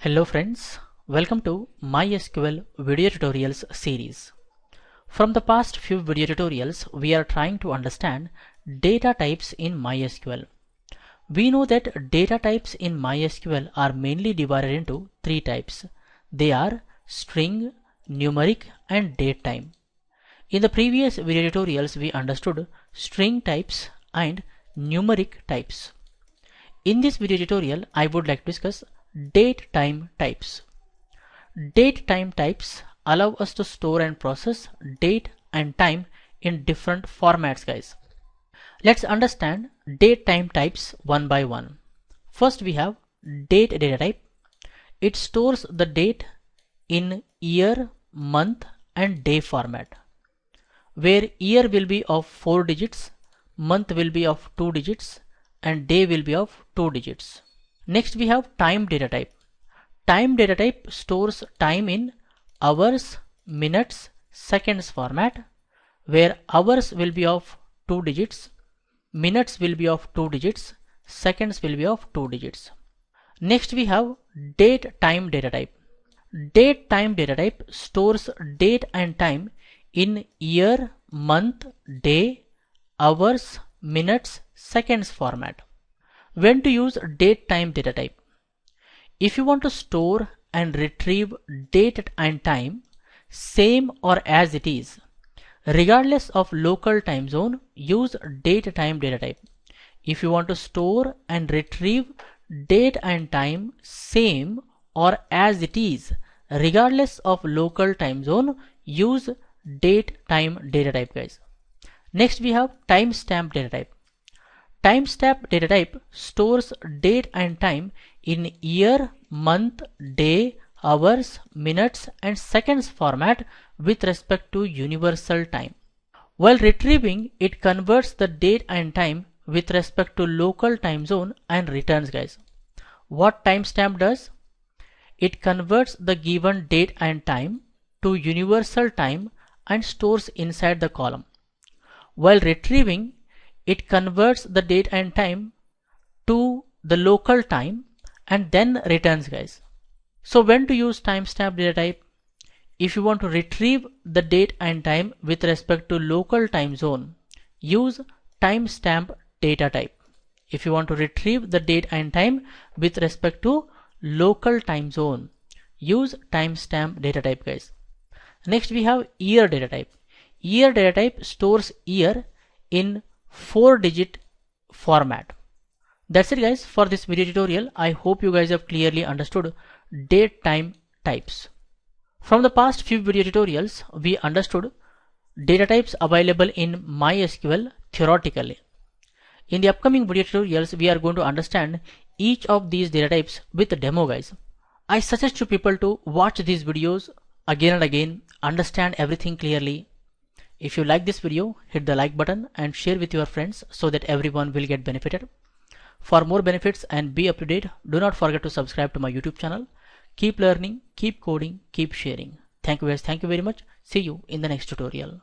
Hello friends, welcome to MySQL video tutorials series. From the past few video tutorials, we are trying to understand data types in MySQL. We know that data types in MySQL are mainly divided into three types. They are string, numeric and date time. In the previous video tutorials, we understood string types and numeric types. In this video tutorial, I would like to discuss date time types. Date time types allow us to store and process date and time in different formats, guys. Let's understand date time types one by one. First, we have date data type. It stores the date in year, month and day format, where year will be of 4 digits, month will be of 2 digits and day will be of 2 digits. Next, we have time data type. Time data type stores time in hours, minutes, seconds format, where hours will be of 2 digits, minutes will be of 2 digits, seconds will be of 2 digits. Next, we have date time data type. Date time data type stores date and time in year, month, day, hours, minutes, seconds format. When to use date time data type? If you want to store and retrieve date and time same or as it is, regardless of local time zone, use date time data type. If you want to store and retrieve date and time same or as it is, regardless of local time zone, use date time data type, guys. Next, we have timestamp data type. Timestamp data type stores date and time in year, month, day, hours, minutes and seconds format with respect to universal time. While retrieving, it converts the date and time with respect to local time zone and returns, guys. What timestamp does? It converts the given date and time to universal time and stores inside the column. While retrieving, it converts the date and time to the local time and then returns, guys. So when to use timestamp data type? If you want to retrieve the date and time with respect to local time zone, use timestamp data type. If you want to retrieve the date and time with respect to local time zone, use timestamp data type, guys. Next, we have year data type. Year data type stores year in 4-digit format. That's it, guys, for this video tutorial. I hope you guys have clearly understood date time types. From the past few video tutorials, we understood data types available in MySQL theoretically. In the upcoming video tutorials, we are going to understand each of these data types with a demo, guys. I suggest you people to watch these videos again and again, understand everything clearly. If you like this video, hit the like button and share with your friends so that everyone will get benefited. For more benefits and be up to date, do not forget to subscribe to my YouTube channel. Keep learning, keep coding, keep sharing. Thank you guys. Thank you very much. See you in the next tutorial.